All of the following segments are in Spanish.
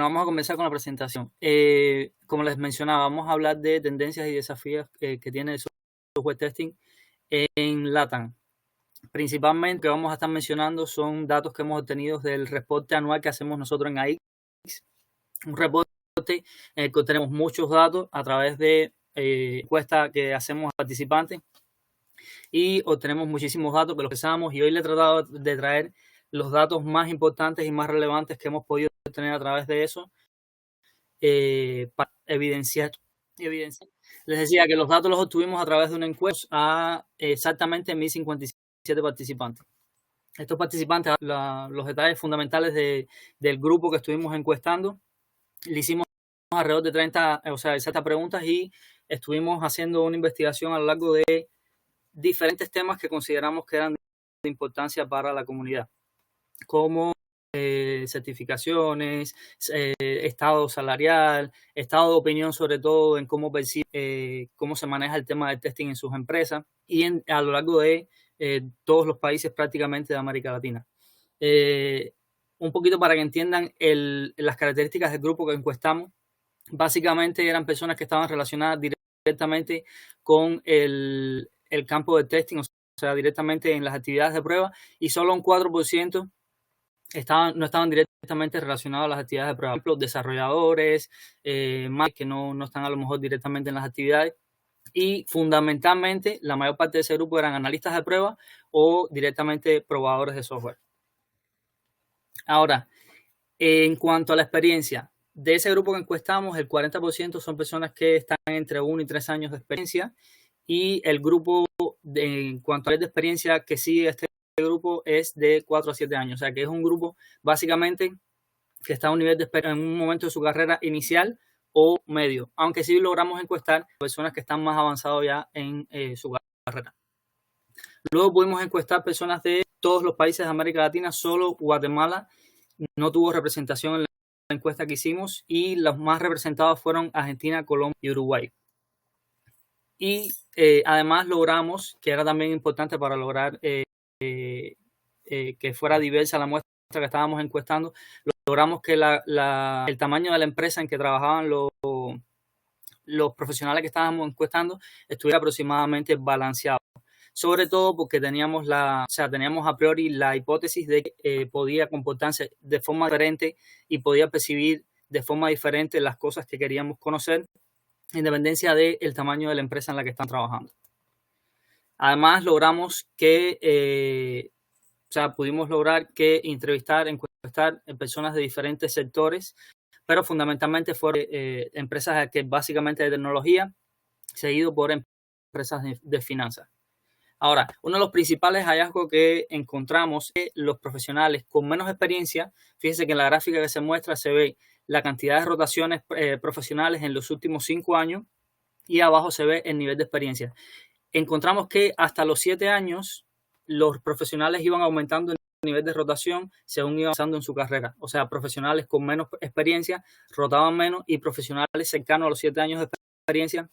Bueno, vamos a comenzar con la presentación. Como les mencionaba, vamos a hablar de tendencias y desafíos que tiene el software testing en LATAM. Principalmente, lo que vamos a estar mencionando son datos que hemos obtenido del reporte anual que hacemos nosotros en AX. Un reporte en el que tenemos muchos datos a través de encuestas que hacemos a participantes y obtenemos muchísimos datos que los usamos, y hoy le he tratado de traer los datos más importantes y más relevantes que hemos podido obtener a través de eso para evidenciar. Les decía que los datos los obtuvimos a través de una encuesta a exactamente 1.057 participantes. Estos participantes, los detalles fundamentales del grupo que estuvimos encuestando, le hicimos alrededor de 30 preguntas y estuvimos haciendo una investigación a lo largo de diferentes temas que consideramos que eran de importancia para la comunidad, como certificaciones, estado salarial, estado de opinión, sobre todo en cómo percibe, cómo se maneja el tema del testing en sus empresas y a lo largo de todos los países prácticamente de América Latina. Un poquito para que entiendan las características del grupo que encuestamos. Básicamente eran personas que estaban relacionadas directamente con el campo de testing, o sea, directamente en las actividades de prueba, y solo un 4% no estaban directamente relacionados a las actividades de prueba. Por ejemplo, desarrolladores, más que no están a lo mejor directamente en las actividades. Y fundamentalmente, la mayor parte de ese grupo eran analistas de prueba o directamente probadores de software. Ahora, en cuanto a la experiencia, de ese grupo que encuestamos, el 40% son personas que están entre 1 y 3 años de experiencia, y el grupo en cuanto a la experiencia que sigue este grupo es de 4 a 7 años. O sea que es un grupo básicamente que está a un nivel de espera en un momento de su carrera inicial o medio, aunque sí logramos encuestar personas que están más avanzados ya en su carrera. Luego pudimos encuestar personas de todos los países de América Latina. Solo Guatemala no tuvo representación en la encuesta que hicimos, y los más representados fueron Argentina, Colombia y Uruguay. Y además logramos, que era también importante para lograr que fuera diversa la muestra que estábamos encuestando, logramos que el tamaño de la empresa en que trabajaban los profesionales que estábamos encuestando estuviera aproximadamente balanceado. Sobre todo porque teníamos a priori la hipótesis de que podía comportarse de forma diferente y podía percibir de forma diferente las cosas que queríamos conocer, en dependencia del tamaño de la empresa en la que están trabajando. Además, logramos que pudimos lograr que encuestar personas de diferentes sectores, pero fundamentalmente fueron empresas que básicamente de tecnología, seguido por empresas de finanzas. Ahora, uno de los principales hallazgos que encontramos es que los profesionales con menos experiencia, fíjense que en la gráfica que se muestra se ve la cantidad de rotaciones profesionales en los últimos 5 años, y abajo se ve el nivel de experiencia. Encontramos que hasta los 7 años los profesionales iban aumentando el nivel de rotación según iban avanzando en su carrera. O sea, profesionales con menos experiencia rotaban menos, y profesionales cercanos a los 7 años de experiencia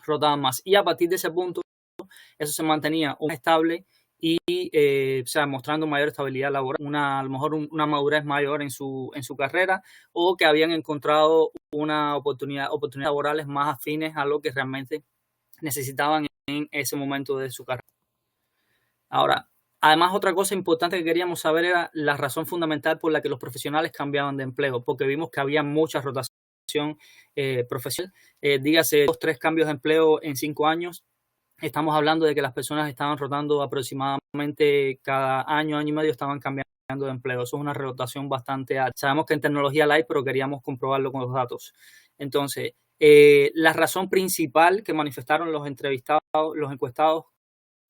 rotaban más. Y a partir de ese punto, eso se mantenía estable y mostrando mayor estabilidad laboral, a lo mejor una madurez mayor en su carrera, o que habían encontrado oportunidades laborales más afines a lo que realmente necesitaban en ese momento de su carrera. Ahora, además, otra cosa importante que queríamos saber era la razón fundamental por la que los profesionales cambiaban de empleo, porque vimos que había mucha rotación profesional, dígase 2 o 3 cambios de empleo en 5 años. Estamos hablando de que las personas estaban rotando aproximadamente cada año y medio, estaban cambiando de empleo. Eso es una rotación bastante alta. Sabemos que en tecnología la hay, pero queríamos comprobarlo con los datos. Entonces, la razón principal que manifestaron los encuestados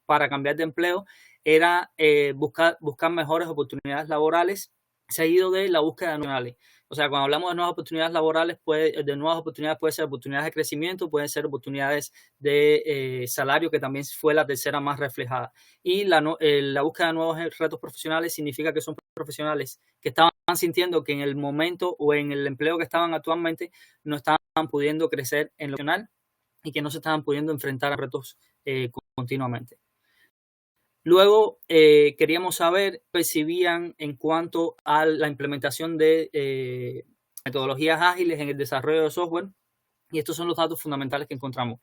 para cambiar de empleo era buscar mejores oportunidades laborales, seguido de la búsqueda de nuevas. O sea, cuando hablamos de nuevas oportunidades laborales, puede ser oportunidades de crecimiento, pueden ser oportunidades de salario, que también fue la tercera más reflejada. Y la búsqueda de nuevos retos profesionales significa que son profesionales que estaban sintiendo que en el momento o en el empleo que estaban actualmente no estaban pudiendo crecer en lo profesional, y que no se estaban pudiendo enfrentar a retos continuamente. Luego, queríamos saber, percibían en cuanto a la implementación de metodologías ágiles en el desarrollo de software. Y estos son los datos fundamentales que encontramos.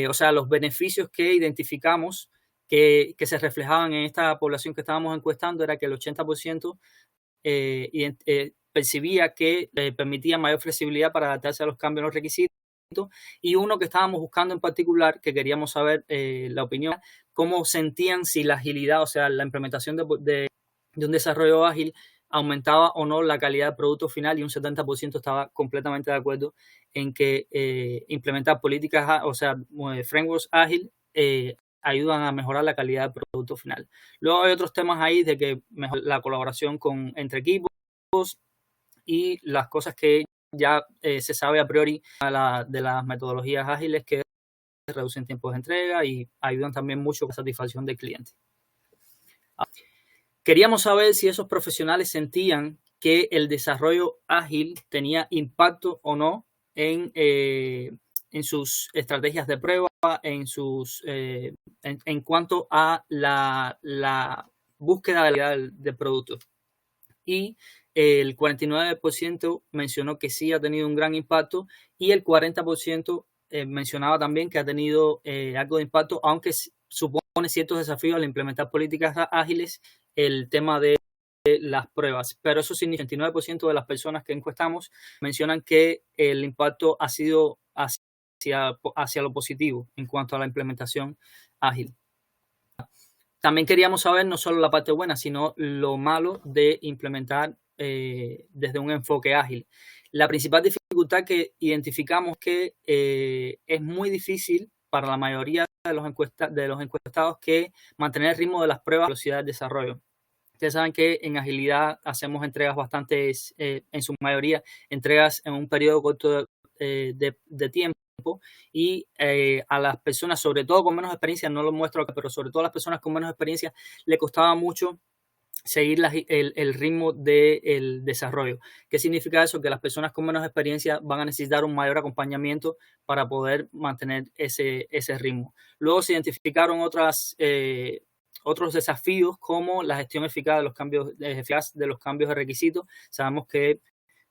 O sea, los beneficios que identificamos que se reflejaban en esta población que estábamos encuestando era que el 80% percibía que permitía mayor flexibilidad para adaptarse a los cambios en los requisitos. Y uno que estábamos buscando en particular, que queríamos saber la opinión, cómo sentían si la agilidad, o sea, la implementación de un desarrollo ágil aumentaba o no la calidad del producto final, y un 70% estaba completamente de acuerdo en que implementar políticas, o sea, frameworks ágil ayudan a mejorar la calidad del producto final. Luego hay otros temas ahí de que mejor la colaboración entre equipos y las cosas que ya se sabe a priori de las metodologías ágiles, que reducen tiempos de entrega y ayudan también mucho a la satisfacción del cliente. Queríamos saber si esos profesionales sentían que el desarrollo ágil tenía impacto o no en sus estrategias de prueba, en cuanto a la búsqueda del producto. Y el 49% mencionó que sí ha tenido un gran impacto, y el 40% mencionaba también que ha tenido algo de impacto, aunque supone ciertos desafíos al implementar políticas ágiles, el tema de las pruebas. Pero eso significa que el 89% de las personas que encuestamos mencionan que el impacto ha sido hacia lo positivo en cuanto a la implementación ágil. También queríamos saber no solo la parte buena, sino lo malo de implementar desde un enfoque ágil. La principal dificultad que identificamos que es muy difícil para la mayoría de los encuestados que mantener el ritmo de las pruebas a velocidad de desarrollo. Ustedes saben que en agilidad hacemos entregas bastantes, en su mayoría, entregas en un periodo corto de tiempo. Y a las personas, sobre todo con menos experiencia, no lo muestro acá, pero sobre todo a las personas con menos experiencia, le costaba mucho seguir el ritmo del desarrollo. ¿Qué significa eso? Que las personas con menos experiencia van a necesitar un mayor acompañamiento para poder mantener ese ritmo. Luego se identificaron otros desafíos, como la gestión eficaz de los cambios de requisitos. Sabemos que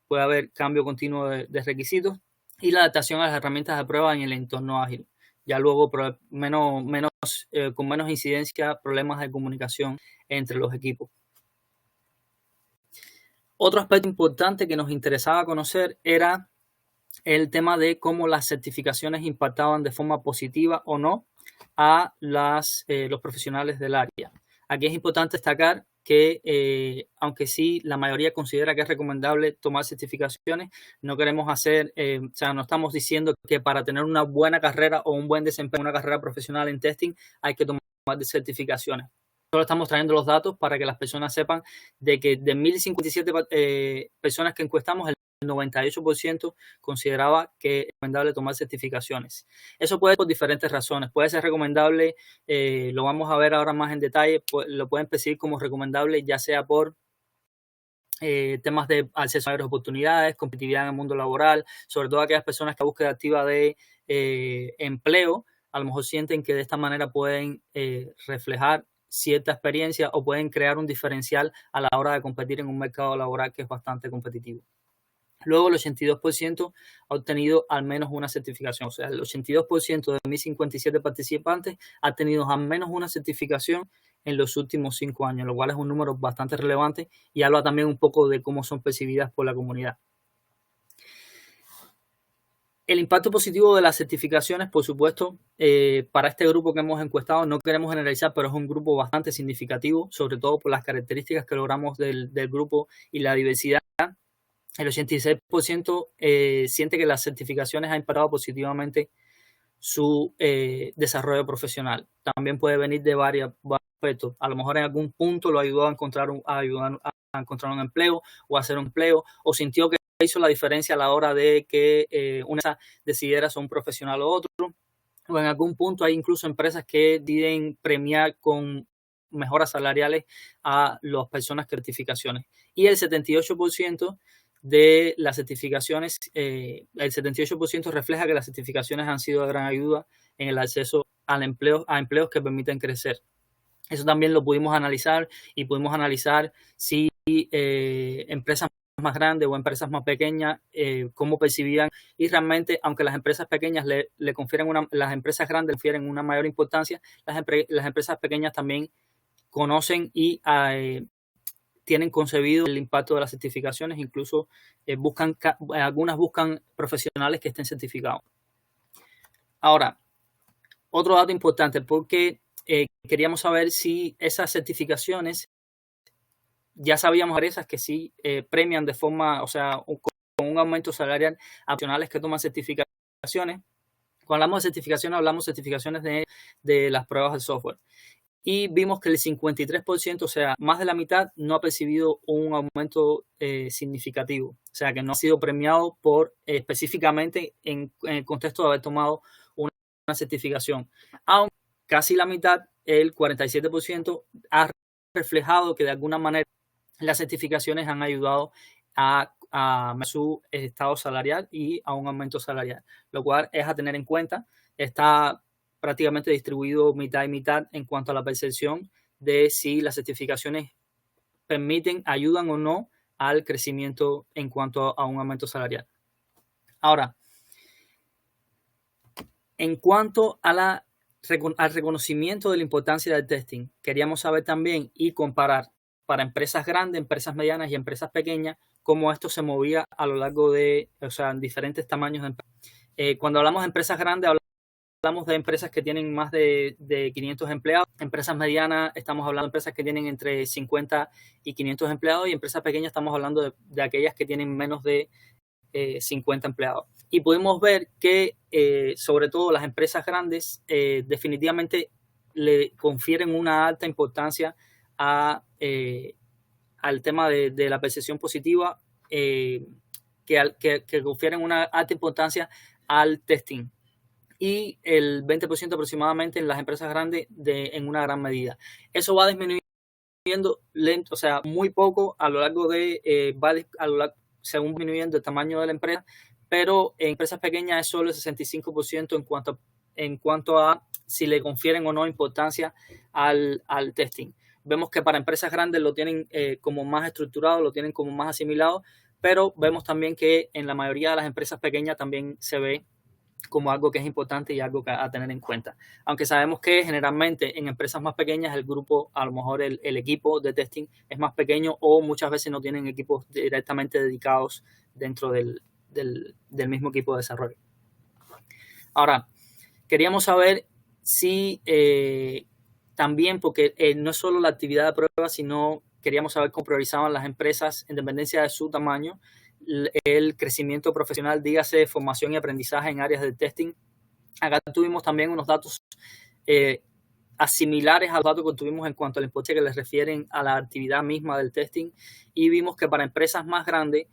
puede haber cambio continuo de requisitos, y la adaptación a las herramientas de prueba en el entorno ágil. Ya luego con menos incidencia, problemas de comunicación entre los equipos. Otro aspecto importante que nos interesaba conocer era el tema de cómo las certificaciones impactaban de forma positiva o no a los profesionales del área. Aquí es importante destacar que aunque sí la mayoría considera que es recomendable tomar certificaciones, no queremos no estamos diciendo que para tener una buena carrera o un buen desempeño en una carrera profesional en testing hay que tomar certificaciones. Solo estamos trayendo los datos para que las personas sepan de que de 1.057 personas que encuestamos, el 98% consideraba que es recomendable tomar certificaciones. Eso puede ser por diferentes razones. Puede ser recomendable, lo vamos a ver ahora más en detalle, lo pueden percibir como recomendable ya sea por temas de acceso a mayores oportunidades, competitividad en el mundo laboral, sobre todo aquellas personas que buscan activa de empleo, a lo mejor sienten que de esta manera pueden reflejar cierta experiencia o pueden crear un diferencial a la hora de competir en un mercado laboral que es bastante competitivo. Luego el 82% ha obtenido al menos una certificación. O sea, el 82% de 1.057 participantes ha tenido al menos una certificación en los últimos 5 años, lo cual es un número bastante relevante y habla también un poco de cómo son percibidas por la comunidad. El impacto positivo de las certificaciones, por supuesto, para este grupo que hemos encuestado, no queremos generalizar, pero es un grupo bastante significativo, sobre todo por las características que logramos del grupo y la diversidad. El 86% siente que las certificaciones han impactado positivamente su desarrollo profesional. También puede venir de varios aspectos. A lo mejor en algún punto lo ayudó a encontrar un empleo o a hacer un empleo, o sintió que hizo la diferencia a la hora de que una decidiera ser un profesional o otro. O en algún punto hay incluso empresas que deciden premiar con mejoras salariales a las personas con certificaciones. Y el 78% de las certificaciones, el 78% refleja que las certificaciones han sido de gran ayuda en el acceso a empleos que permiten crecer. Eso también lo pudimos analizar, y pudimos analizar si empresas más grandes o empresas más pequeñas, cómo percibían, y realmente, aunque las empresas pequeñas le confieren las empresas grandes le confieren una mayor importancia, las empresas pequeñas también conocen y tienen concebido el impacto de las certificaciones, incluso algunas buscan profesionales que estén certificados. Ahora, otro dato importante, porque queríamos saber si esas certificaciones, ya sabíamos esas que sí premian de forma, o sea, con un aumento salarial a profesionales que toman certificaciones. Cuando hablamos de certificaciones, hablamos de certificaciones de las pruebas de software. Y vimos que el 53%, o sea, más de la mitad, no ha percibido un aumento significativo. O sea, que no ha sido premiado por específicamente en el contexto de haber tomado una certificación. Aunque casi la mitad, el 47%, ha reflejado que de alguna manera las certificaciones han ayudado a su estado salarial y a un aumento salarial, lo cual es a tener en cuenta. Está prácticamente distribuido mitad y mitad en cuanto a la percepción de si las certificaciones ayudan o no al crecimiento en cuanto a un aumento salarial. Ahora, en cuanto al reconocimiento de la importancia del testing, queríamos saber también y comparar para empresas grandes, empresas medianas y empresas pequeñas, cómo esto se movía a lo largo de, o sea, en diferentes tamaños de empresas. Cuando hablamos de empresas grandes, hablamos de empresas que tienen más de 500 empleados. Empresas medianas, estamos hablando de empresas que tienen entre 50 y 500 empleados, y empresas pequeñas estamos hablando de aquellas que tienen menos de 50 empleados. Y pudimos ver que sobre todo las empresas grandes definitivamente le confieren una alta importancia al tema de la percepción positiva, que confieren una alta importancia al testing, y el 20% aproximadamente en las empresas grandes en una gran medida. Eso va disminuyendo lento, o sea, muy poco a lo largo según disminuyendo el tamaño de la empresa, pero en empresas pequeñas es solo el 65% en cuanto a si le confieren o no importancia al testing. Vemos que para empresas grandes lo tienen como más estructurado, lo tienen como más asimilado, pero vemos también que en la mayoría de las empresas pequeñas también se ve como algo que es importante y algo a tener en cuenta. Aunque sabemos que generalmente en empresas más pequeñas el grupo, a lo mejor el equipo de testing es más pequeño, o muchas veces no tienen equipos directamente dedicados dentro del mismo equipo de desarrollo. Ahora, queríamos saber si también, porque no es solo la actividad de prueba, sino queríamos saber cómo priorizaban las empresas, en dependencia de su tamaño, el crecimiento profesional, dígase formación y aprendizaje en áreas de testing. Acá tuvimos también unos datos similares a los datos que tuvimos en cuanto a la importancia que les refieren a la actividad misma del testing, y vimos que para empresas más grandes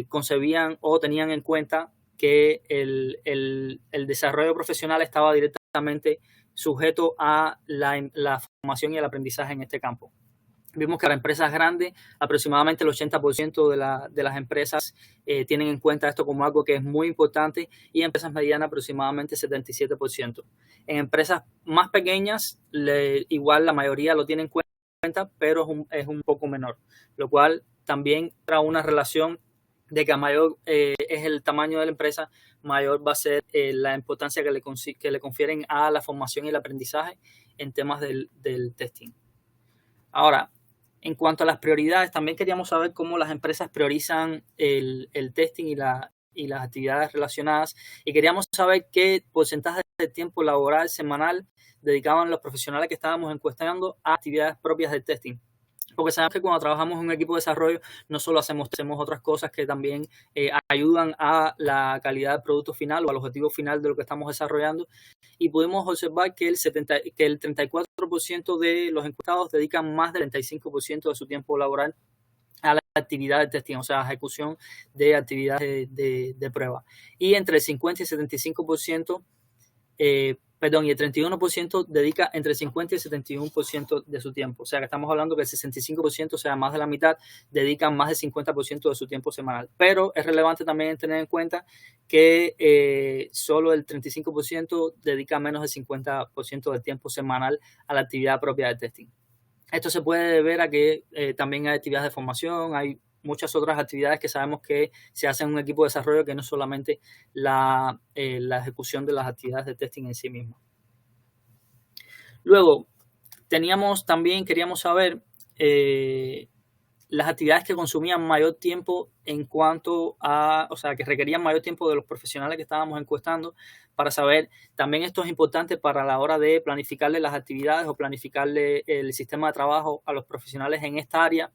concebían o tenían en cuenta que el desarrollo profesional estaba directamente sujeto a la formación y el aprendizaje en este campo. Vimos que para empresas grandes, aproximadamente el 80% de las empresas tienen en cuenta esto como algo que es muy importante, y en empresas medianas aproximadamente 77%. En empresas más pequeñas, igual la mayoría lo tienen en cuenta, pero es un poco menor, lo cual también trae una relación de que a mayor es el tamaño de la empresa, mayor va a ser la importancia que le confieren a la formación y el aprendizaje en temas del testing. Ahora, en cuanto a las prioridades, también queríamos saber cómo las empresas priorizan el testing y las actividades relacionadas, y queríamos saber qué porcentaje de tiempo laboral semanal dedicaban los profesionales que estábamos encuestando a actividades propias del testing. Porque sabemos que cuando trabajamos en un equipo de desarrollo no solo hacemos otras cosas que también ayudan a la calidad del producto final o al objetivo final de lo que estamos desarrollando, y pudimos observar que el 34% de los encuestados dedican más del 35% de su tiempo laboral a la actividad de testing, o sea, a ejecución de actividades de prueba. Y entre el 50 y el 75%, y el 31% dedica entre el 50 y el 71% de su tiempo. O sea, que estamos hablando que el 65%, o sea, más de la mitad, dedican más del 50% de su tiempo semanal. Pero es relevante también tener en cuenta que solo el 35% dedica menos del 50% del tiempo semanal a la actividad propia de testing. Esto se puede deber a que también hay actividades de formación, hay muchas otras actividades que sabemos que se hacen en un equipo de desarrollo, que no solamente la ejecución de las actividades de testing en sí mismo. Luego, queríamos saber las actividades que consumían mayor tiempo en cuanto a, o sea, que requerían mayor tiempo de los profesionales que estábamos encuestando, para saber, también esto es importante para la hora de planificarle las actividades o planificarle el sistema de trabajo a los profesionales en esta área,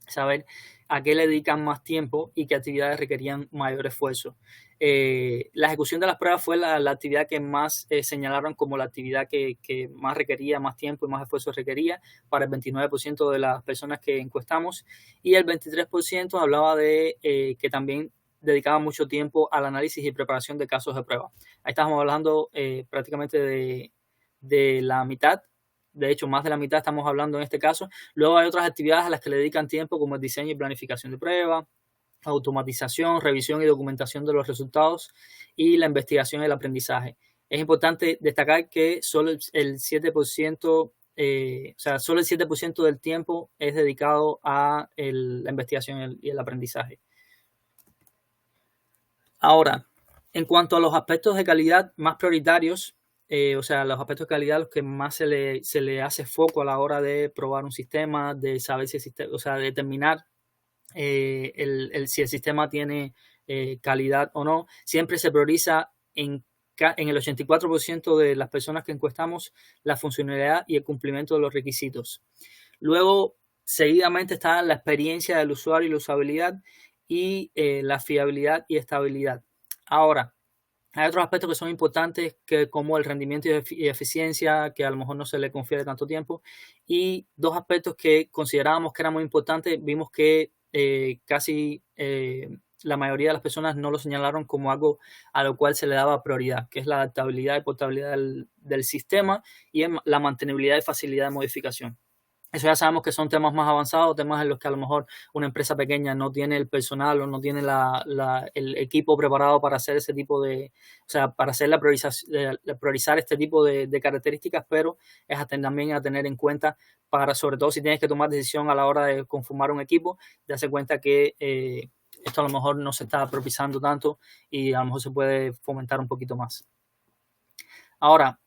saber a qué le dedican más tiempo y qué actividades requerían mayor esfuerzo. La ejecución de las pruebas fue la actividad que más señalaron como la actividad que más requería más tiempo y más esfuerzo requería para el 29% de las personas que encuestamos, y el 23% hablaba de que también dedicaba mucho tiempo al análisis y preparación de casos de prueba. Ahí estamos hablando prácticamente de la mitad. De hecho, más de la mitad estamos hablando en este caso. Luego hay otras actividades a las que le dedican tiempo, como el diseño y planificación de pruebas, automatización, revisión y documentación de los resultados y la investigación y el aprendizaje. Es importante destacar que solo el 7%, solo el 7% del tiempo es dedicado a la investigación y el aprendizaje. Ahora, en cuanto a los aspectos de calidad más prioritarios, los aspectos de calidad los que más se le hace foco a la hora de probar un sistema, de saber si existe, determinar si el sistema tiene calidad o no. Siempre se prioriza en el 84% de las personas que encuestamos la funcionalidad y el cumplimiento de los requisitos. Luego, seguidamente está la experiencia del usuario y la usabilidad, y la fiabilidad y estabilidad. Ahora, hay otros aspectos que son importantes, como el rendimiento y eficiencia, que a lo mejor no se le confiere tanto tiempo, y dos aspectos que considerábamos que eran muy importantes. Vimos que casi la mayoría de las personas no lo señalaron como algo a lo cual se le daba prioridad, que es la adaptabilidad y portabilidad del sistema, y la mantenibilidad y facilidad de modificación. Eso ya sabemos que son temas más avanzados, temas en los que a lo mejor una empresa pequeña no tiene el personal o no tiene el equipo preparado para hacer ese tipo para hacer priorizar este tipo de características, pero es también a tener en cuenta, para, sobre todo si tienes que tomar decisión a la hora de conformar un equipo, de darse cuenta que esto a lo mejor no se está propiciando tanto y a lo mejor se puede fomentar un poquito más. Ahora,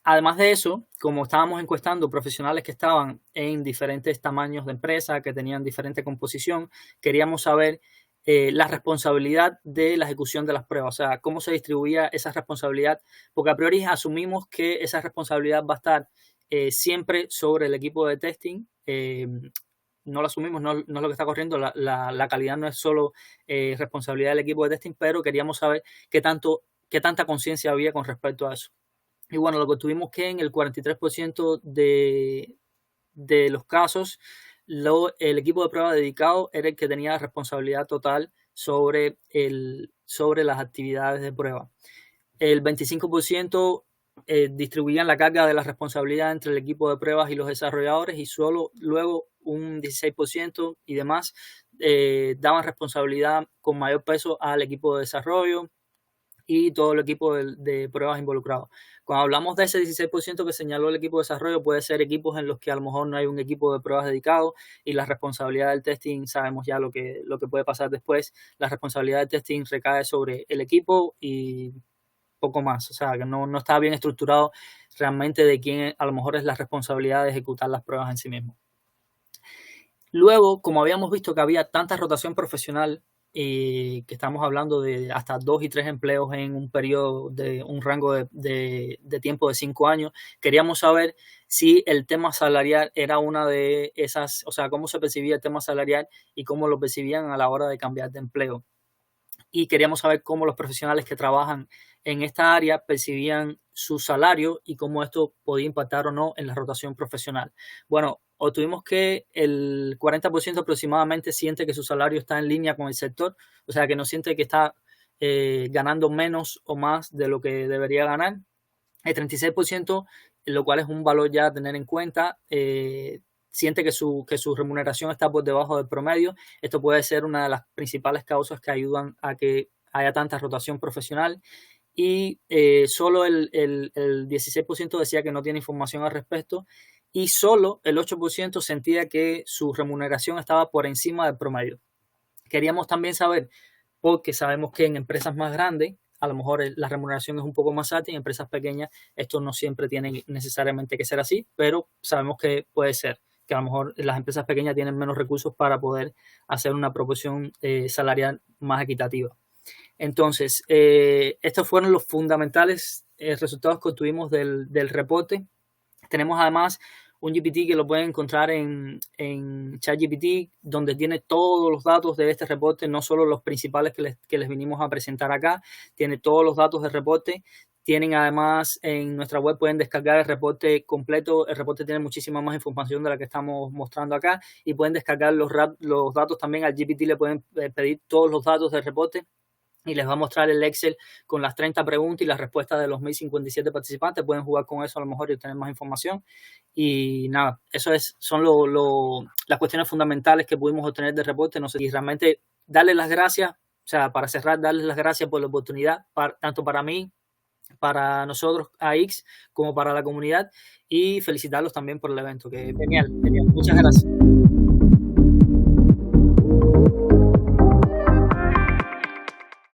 además de eso, como estábamos encuestando profesionales que estaban en diferentes tamaños de empresa, que tenían diferente composición, queríamos saber la responsabilidad de la ejecución de las pruebas, o sea, cómo se distribuía esa responsabilidad, porque a priori asumimos que esa responsabilidad va a estar siempre sobre el equipo de testing. No lo asumimos, no es lo que está corriendo, la calidad no es solo responsabilidad del equipo de testing, pero queríamos saber qué tanta conciencia había con respecto a eso. Y bueno, lo que tuvimos que en el 43% de los casos, el equipo de prueba dedicado era el que tenía responsabilidad total sobre las actividades de prueba. El 25% distribuían la carga de la responsabilidad entre el equipo de pruebas y los desarrolladores, y solo luego un 16% y demás daban responsabilidad con mayor peso al equipo de desarrollo y todo el equipo de pruebas involucrados. Cuando hablamos de ese 16% que señaló el equipo de desarrollo, puede ser equipos en los que a lo mejor no hay un equipo de pruebas dedicado, y la responsabilidad del testing, sabemos ya lo que puede pasar después. La responsabilidad del testing recae sobre el equipo y poco más, o sea, que no está bien estructurado realmente de quién a lo mejor es la responsabilidad de ejecutar las pruebas en sí mismo. Luego, como habíamos visto que había tanta rotación profesional, que estamos hablando de hasta 2 y 3 empleos en un periodo de un rango de tiempo de 5 años, queríamos saber si el tema salarial era una de esas, o sea, cómo se percibía el tema salarial y cómo lo percibían a la hora de cambiar de empleo. Y queríamos saber cómo los profesionales que trabajan en esta área percibían su salario y cómo esto podía impactar o no en la rotación profesional. Bueno, obtuvimos que el 40% aproximadamente siente que su salario está en línea con el sector, o sea, que no siente que está ganando menos o más de lo que debería ganar. El 36%, lo cual es un valor ya a tener en cuenta, siente que su remuneración está por debajo del promedio. Esto puede ser una de las principales causas que ayudan a que haya tanta rotación profesional. Y solo el 16% decía que no tiene información al respecto, y solo el 8% sentía que su remuneración estaba por encima del promedio. Queríamos también saber, porque sabemos que en empresas más grandes a lo mejor la remuneración es un poco más alta y en empresas pequeñas esto no siempre tiene necesariamente que ser así, pero sabemos que puede ser, que a lo mejor las empresas pequeñas tienen menos recursos para poder hacer una proporción salarial más equitativa. Entonces, estos fueron los fundamentales resultados que obtuvimos del reporte. Tenemos además un GPT que lo pueden encontrar en ChatGPT, donde tiene todos los datos de este reporte, no solo los principales que les vinimos a presentar acá, tiene todos los datos del reporte. Tienen además en nuestra web, pueden descargar el reporte completo. El reporte tiene muchísima más información de la que estamos mostrando acá y pueden descargar los datos también. Al GPT le pueden pedir todos los datos del reporte y les va a mostrar el Excel con las 30 preguntas y las respuestas de los 1057 participantes. Pueden jugar con eso a lo mejor y obtener más información. Y nada, eso son las cuestiones fundamentales que pudimos obtener del reporte. No sé, y realmente darles las gracias, o sea, para cerrar, darles las gracias por la oportunidad, tanto para mí, para nosotros, AX, como para la comunidad, y felicitarlos también por el evento, que es genial, genial. Muchas gracias.